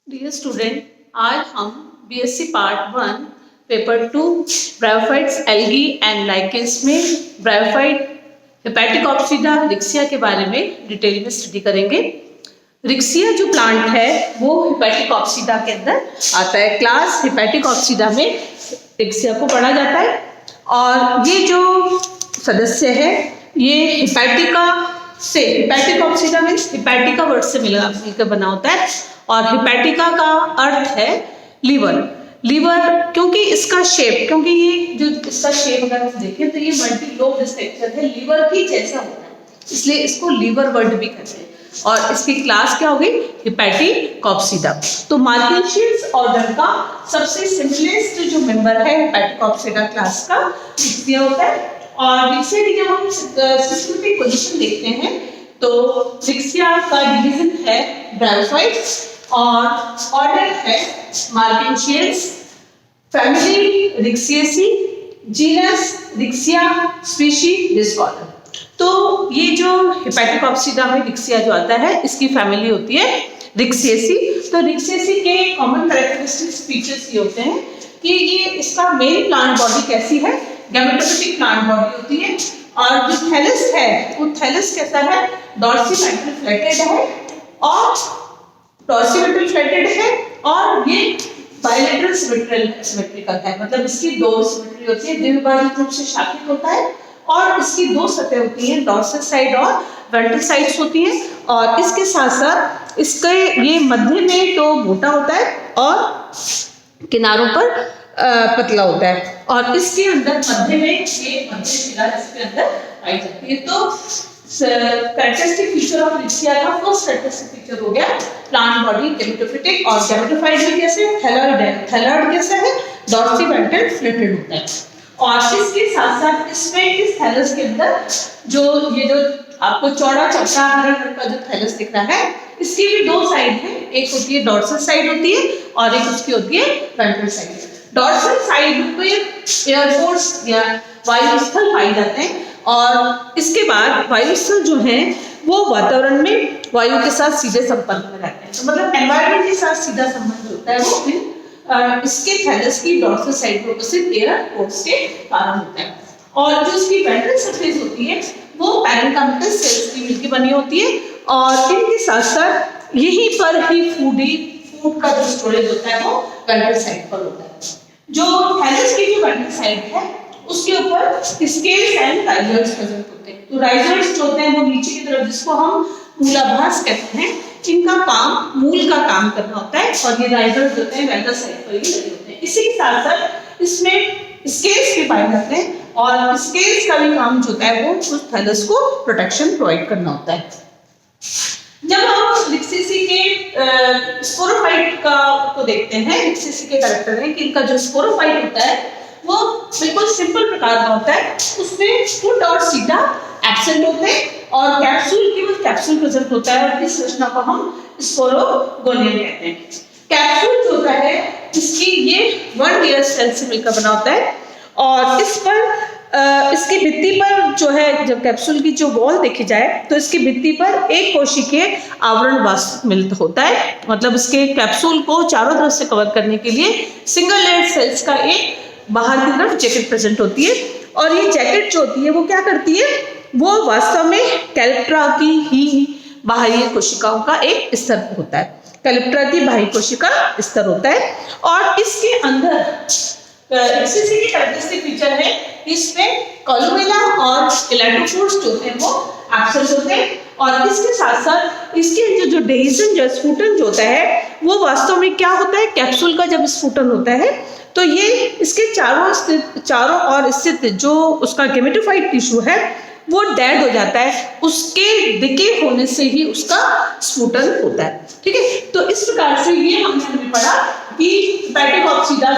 Dear student, आज हम BSc part 1 paper 2 bryophytes algae and lichens में ब्रायोफाइट हेपेटिकॉप्सिडा रिक्सिया के बारे में डिटेल में स्टडी करेंगे। रिक्सिया जो प्लांट है वो हेपेटिकॉप्सिडा के अंदर आता है। क्लास हेपेटिकॉप्सिडा में रिक्सिया को पढ़ा जाता है और ये जो सदस्य है ये हेपेटिकॉप्सिडा मीन्स हेपेटिका वर्ड से मिलकर बना होता है और हेपेटिका का अर्थ है लीवर। क्योंकि इसका शेप, क्योंकि ये जो इसका शेप अगर हम देखें तो ये मल्टी लोब स्ट्रक्चर है, लीवर की जैसा होता है, इसलिए इसको लीवर वर्ड भी कहते हैं। और इसकी क्लास क्या होगी? हेपेटिकॉप्सिडा। तो मार्केशियस ऑर्डर का सबसे सिंपलेस्ट जो मेंबर है हेपेटिकॉप्सिडा क्लास का रिक्सिया होता है। और रिक्सिया की जब हम सिस्टमेटिक पोजीशन देखते हैं तो रिक्सिया का डिवीजन है ब्रायोफाइट्स और ऑर्डर है मार्केशियस, family Ricciaceae, genus Riccia, species discolor. तो ये जो हेपेटिकॉप्सिडा में रिक्सिया जो आता है इसकी फैमिली होती है रिक्सिएसी। तो रिक्सिएसी के कॉमन कैरेक्टरिस्टिक्स फीचर्स ये होते हैं कि ये इसका मेन प्लांट बॉडी कैसी है? गैमेटोफिटिक प्लांट बॉडी होती है। और जो थैलस है वो थैलस कैसा है? डॉर्सीवेंट्रल फ्लैटेड है और ये बायलैटरल सिमेट्रिकल है, मतलब इसकी दो सिमेट्री होती है, द्विभाजिक रूप से शाखित होता है और इसकी दो सतह होती हैं, डॉर्सल साइड और वेंट्रल साइड्स होती हैं। और इसके साथ साथ इसके ये मध्य में तो मोटा होता है और किनारों पर पतला होता है और इसके अंदर मध्य में ये मध्य शिरा इसके अंदर पाई जाती है। तो कैरेक्टरिस्टिक फीचर ऑफ रिक्सिया का फर्स्ट कैरेक्टरिस्टिक फीचर हो गया प्लांट बॉडी गैमेटोफिटिक और गैमेटोफाइट में कैसे? थैलॉइड है। थैलॉइड कैसा है? डॉर्सीवेंट्रल फ्लैटेड होता है। और इसके साथ साथ इसमें इस थैलस के अंदर जो आपको चौड़ा चपटा हरा रंग का जो थैलस दिख रहा है इसकी भी दो साइड है, एक होती है डॉर्सल साइड होती है और एक उसकी होती है वेंट्रल साइड। डॉर्सल साइड पे एयरफोर्स या वायुस्थल पाए जाते हैं और इसके बाद वायुस्थल जो है वो वातावरण में वायु के साथ सीधे संपर्क में रहते हैं। तो मतलब एनवायरनमेंट के साथ सीधा संबंध होता है वो इसके थैलस की डॉर्सल साइड पर उपस्थित एयरफोर्स के कारण होता है। और जो इसकी वेंट्रल सरफेस होती है वो पैरेन्काइमल सेल्स की मिलकर बनी होती है और इनके साथ साथ यहीं पर ही फूड का जो स्टोरेज होता है वो वेंट्रल साइड पर होता है। जो थैलस की जो वेंट्रल साइड है उसके ऊपर स्केल्स एंड राइजर्स प्रेजेंट होते हैं। तो राइजर्स जो होते हैं वो नीचे की तरफ, जिसको हम मूलाभास कहते हैं, इनका काम मूल का काम करना होता है और ये राइजर्स होते हैं वेंट्रल साइड पर ही लगे होते हैं। इसी के साथ साथ इसमें स्केल्स भी पाए जाते हैं और स्केल्स का भी काम जो होता है वो उस थैलस को प्रोटेक्शन प्रोवाइड करना होता है। जब हम रिक्सिएसी के स्पोरोफाइट को देखते हैं, रिक्सिएसी के कैरेक्टर है कि इनका जो स्पोरोफाइट होता है वो बिल्कुल सिंपल प्रकार का होता है। उसमें फुट और सीधा एब्सेंट होते हैं और केवल कैप्सूल प्रेजेंट होता है और इस रचना को हम स्पोरोगोनियम कहते हैं। कैप्सूल जो होता है इसकी ये 1 लेयर सेल से मिलकर बना होता है और इस पर इसकी भित्ति पर जो है, जब कैप्सूल की जो वॉल देखी जाए तो इसकी भित्ति पर एक कोशिकीय आवरण वास्तव मिलित होता है, मतलब इसके कैप्सूल को चारों तरफ से कवर करने के लिए सिंगल लेयर सेल्स का एक बाहर की तरफ जैकेट प्रेजेंट होती है। और ये जैकेट जो होती है वो क्या करती है? वो वास्तव में कैलिप्ट्रा की ही बाहरी कोशिकाओं का एक स्तर होता है, कैलिप्ट्रा की बाहरी कोशिका स्तर होता है। और इसके अंदर रिक्सिएसी की कैरेक्टरिस्टिक फीचर है इसमें कोलुमेला और इलेक्ट्रोफोर्स जो होते हैं वो एब्सेंट होते हैं और इसके साथ साथ इसके जो डेहिसन जो स्फुटन जो होता है वो वास्तव में क्या होता है? कैप्सूल का जब स्फुटन होता है तो ये इसके चारों ओर स्थित जो उसका गैमेटोफाइट टिश्यू है वो डेड हो जाता है, उसके डिके होने से ही उसका स्फुटन होता है। ठीक है, तो इस प्रकार से ये हमने पढ़ा कि हेपेटिकॉप्सिडा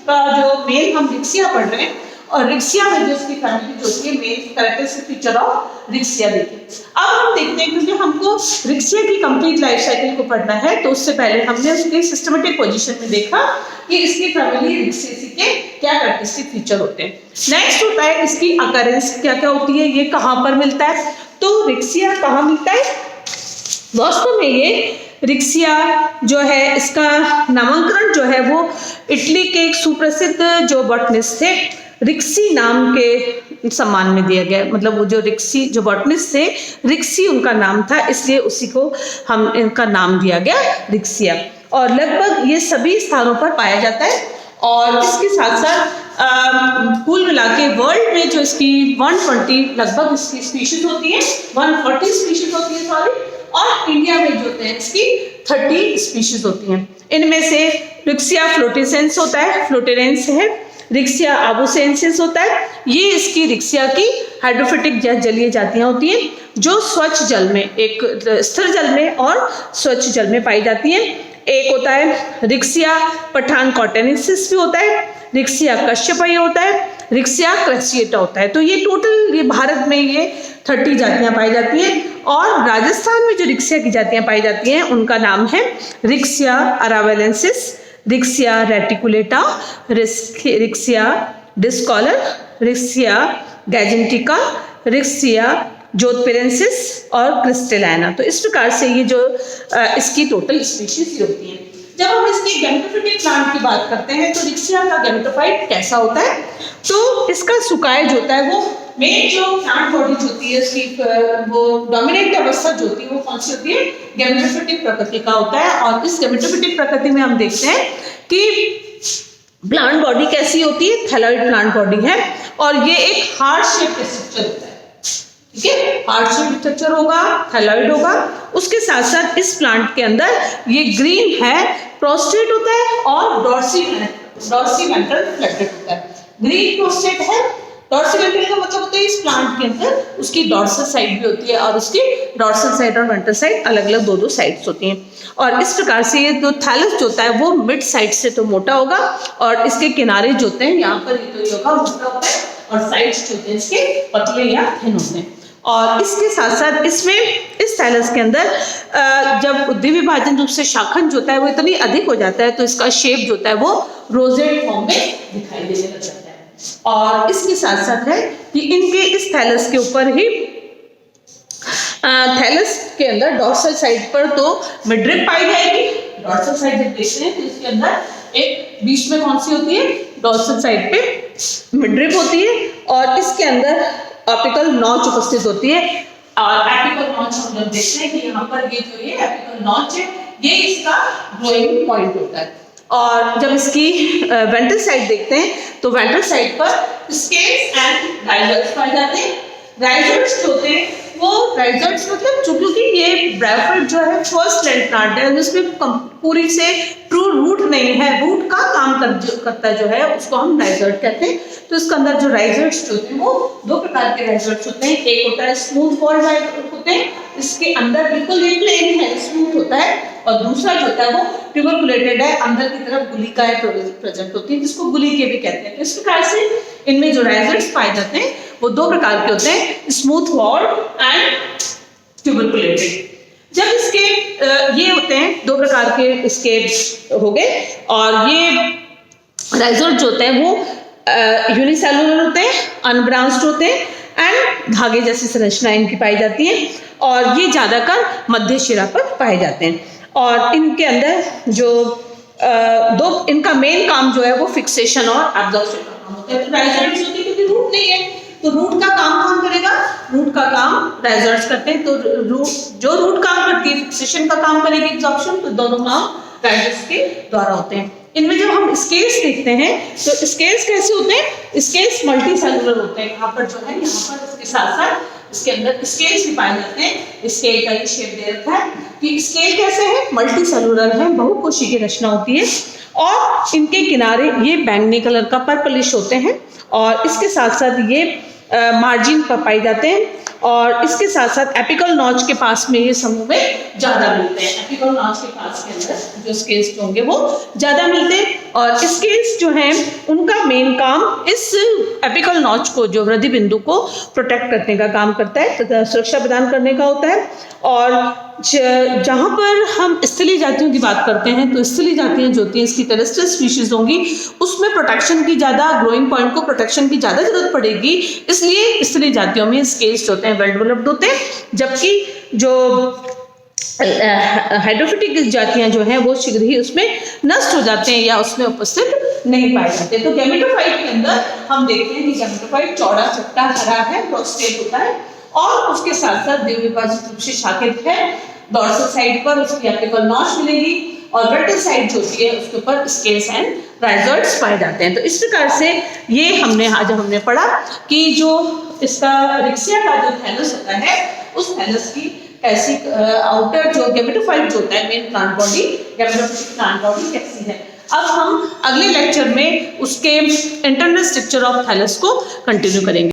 का जो मेन हम रिक्सिया पढ़ रहे हैं और रिक्सिया में जो उसकी फैमिली जो होती है main characteristic feature of Riccia देखिए। अब हम देखते हैं क्योंकि हमको रिक्सिया की कंप्लीट लाइफ साइकिल को पढ़ना है तो उससे पहले हमने उसके सिस्टमेटिक पोजीशन में देखा कि इसकी फैमिली रिक्सिएसी के क्या कैरेक्टरिस्टिक फीचर होते हैं। नेक्स्ट होता है इसकी अकरेंस क्या क्या होती है, ये कहाँ पर मिलता है। तो रिक्सिया कहाँ मिलता है? वास्तव में ये रिक्सिया जो है, इसका नामांकन जो है वो इटली के एक सुप्रसिद्ध जो बॉटनिस्ट थे रिक्सी नाम के सम्मान में दिया गया। मतलब वो जो रिक्सी जो बॉटनिस्ट थे, रिक्सी उनका नाम था, इसलिए उसी को हम इनका नाम दिया गया रिक्सिया। और लगभग ये सभी स्थानों पर पाया जाता है। और इसके साथ साथ कुल मिला के वर्ल्ड में जो इसकी 120 लगभग इसकी स्पीशीज होती है, 140 स्पीशीज होती है सॉरी, और इंडिया में जो होते हैं इसकी 30 स्पीशीज होती हैं। इनमें से रिक्सिया फ्लोटेसेंस होता है, फ्लोटेरेंस है, रिक्सिया आबोसेंसिस होता है। ये इसकी रिक्सिया की हाइड्रोफिटिक जलीय जातियां होती हैं जो स्वच्छ जल में, एक स्थिर जल में और स्वच्छ जल में पाई जाती हैं। एक होता है रिक्सिया पठान कॉटेनेसिस भी होता है, रिक्सिया कश्यपई होता है, रिक्सिया क्रस्टिएटा होता है। तो ये टोटल ये भारत में ये 30 जातियां पाई जाती हैं। और राजस्थान में जो रिक्सिया की जातियां पाई जाती हैं उनका नाम है Riccia aravalensis, Riccia reticulata, Riccia discolor, Riccia गैजेंटिका, रिक्सिया जोधपेरेंसिस और क्रिस्टेलाना। तो इस प्रकार से ये जो इसकी टोटल स्पीशीज होती हैं। जब हम इसकी गैमेटोफिटिक प्लांट की बात करते हैं तो रिक्सिया का गैमेटोफाइट कैसा होता है, तो इसका सुकाय जो होता है वो मेन जो प्लांट बॉडी होती है उसकी वो डोमिनेंट अवस्था जो होती है वो कौन सी होती है, गैमेटोफिटिक प्रकृति का होता है। और इस गैमेटोफिटिक प्रकृति में हम देखते हैं कि प्लांट बॉडी कैसी होती है, थैलॉइड प्लांट बॉडी है और ये एक हार्ट शेप स्ट्रक्चर होता है। ठीक है, हार्ट शेप स्ट्रक्चर होगा, थैलॉइड होगा। उसके साथ साथ इस प्लांट के अंदर ये ग्रीन है, प्रोस्टेट होता है और डॉर्सीवेंट्रल फ्लैटेड होता है। ग्रीन प्रोस्टेट है, डॉर्सीवेंट्रल का मतलब होता है इस प्लांट के अंदर उसकी डॉर्सल साइड भी होती है और उसकी डॉर्सल साइड और वेंट्रल साइड अलग अलग दो साइड्स होती हैं। और इस प्रकार से ये जो थैलस जो होता है वो मिड साइड से तो मोटा होगा और इसके किनारे जो होते हैं यहाँ पर ये तो ये होगा मोटा होता है और साइड्स जो होते हैं इसके पतले या थिन होते हैं। और इसके साथ साथ इसमें इस थैलस के अंदर जब द्विविभाजन रूप से शाखन जो होता है वो इतनी अधिक हो जाता है तो इसका शेप जो होता है वो रोजेट फॉर्म में दिखाई देने लग जाता है। और इसके साथ साथ है कि इनके इस थैलस के ऊपर ही थैलस के अंदर डॉर्सल साइड पर तो मिडरिप पाई जाएगी। डॉर्सल साइड जब देखते हैं तो इसके अंदर एक बीच में कौन सी होती है, डॉर्सल साइड पे मिडरिप होती है और इसके अंदर एपिकल नॉच उपस्थित होती है। और एपिकल नॉच हम जब देखते हैं कि यहाँ पर ये जो ये एपिकल नॉच है ये इसका ग्रोइंग पॉइंट होता है। और जब इसकी वेंट्रल साइड देखते हैं तो वेंट्रल साइड पर स्केल्स एंड राइजर्स पाए जाते हैं। राइजर्स जो होते हैं वो राइजर्स मतलब क्योंकि ये ब्रायोफाइट जो है फर्स्ट लैंड प्लांट है जिसमें पूरी से ट्रू रूट नहीं है, रूट का काम करता जो है उसको हम राइजर्ट कहते हैं। तो इसके अंदर जो राइजर्ट्स होते हैं वो दो प्रकार के राइजर्ट्स होते हैं। एक होता है स्मूथ वॉल राइजर्ट होते हैं, इसके अंदर बिल्कुल ये प्लेन है, स्मूथ होता है। और दूसरा जो होता है वो ट्यूबरकुलेटेड है, अंदर की तरफ गुलिकाएं प्रेजेंट होती है जिसको गुलिके भी कहते हैं। तो इस प्रकार से इनमें जो राइजर्ट्स पाए जाते हैं वो दो प्रकार के होते हैं, स्मूथ वॉल एंड ट्यूबरकुलेटेड। जब इसके ये होते हैं दो प्रकार के इसके हो गए और ये राइजर्ट जो होते हैं वो यूनिसेलुलर होते हैं, अनब्रांच्ड होते हैं एंड धागे जैसी संरचना इनकी पाई जाती है और ये ज्यादातर मध्य शिरा पर पाए जाते हैं। और इनके अंदर जो दो इनका मेन काम जो है वो फिक्सेशन और एब्जॉर्प्शन का काम होता है। तो राइजर्ट्स होती है क्योंकि रूट नहीं है तो रूट का काम कौन करेगा, रूट का काम राइजर्ट्स करते हैं। तो जो रूट काम करती है फिक्सेशन का काम करेगी एब्जॉर्प्शन, तो दोनों काम राइजर्ट्स के द्वारा होते हैं। इनमें जब हम स्केल्स देखते हैं तो स्केल्स कैसे होते हैं, स्केल्स मल्टी सेलुलर होते हैं। यहाँ पर जो है यहाँ पर इसके साथ साथ इसके अंदर स्केल्स भी पाए जाते हैं। स्केल का ये शेप दे रखा है कि स्केल कैसे है, मल्टी सेलुलर है, बहुकोशी की रचना होती है और इनके किनारे ये बैंगनी कलर का पर्पलिश होते हैं और इसके साथ साथ ये मार्जिन पर पाए जाते हैं। और इसके साथ साथ एपिकल नॉच के पास में ये समूह में ज्यादा मिलते हैं। एपिकल नॉच के पास के अंदर जो स्केल्स होंगे वो ज्यादा मिलते हैं और स्केल्स जो हैं उनका मेन काम इस एपिकल नॉच को जो वृद्धि बिंदु को प्रोटेक्ट करने का काम करता है तथा सुरक्षा प्रदान करने का होता है। और जहाँ पर हम स्थलीय जातियों की बात करते हैं तो स्थलीय जातियाँ जो होती हैं इसकी टेरेस्ट्रियल स्पीशीज होंगी, उसमें प्रोटेक्शन की ज़्यादा, ग्रोइंग पॉइंट को प्रोटेक्शन की ज़्यादा जरूरत पड़ेगी, इसलिए स्थलीय जातियों में स्केल्स होते हैं वेल डेवलप्ड होते हैं। जबकि जो हाइड्रोफिटिक जातियां जो हैं वो शीघ्र ही उसमें नष्ट हो जाते हैं या उसमें उपस्थित नहीं पाए जाते। तो गैमेटोफाइट के अंदर हम देखते हैं कि गैमेटोफाइट चौड़ा चपटा हरा है, प्रोस्टेट होता है और उसके साथ साथ द्विभाजित रूप से शाखित है। डॉर्सल साइड पर उसकी एपिकल नॉच मिलेगी और वेंट्रल साइड जो होती है उसके ऊपर स्केल्स एंड राइजोइड्स पाए जाते हैं। तो इस प्रकार से ये हमने पढ़ा कि जो इसका रिक्सिया का जो थैलस होता है उस थैलस की ऐसी आउटर जो गैमेटोफाइट जो होता है main plant body gametophytic plant body कैसी है। अब हम अगले लेक्चर में उसके इंटरनल स्ट्रक्चर ऑफ थैलस को कंटिन्यू करेंगे।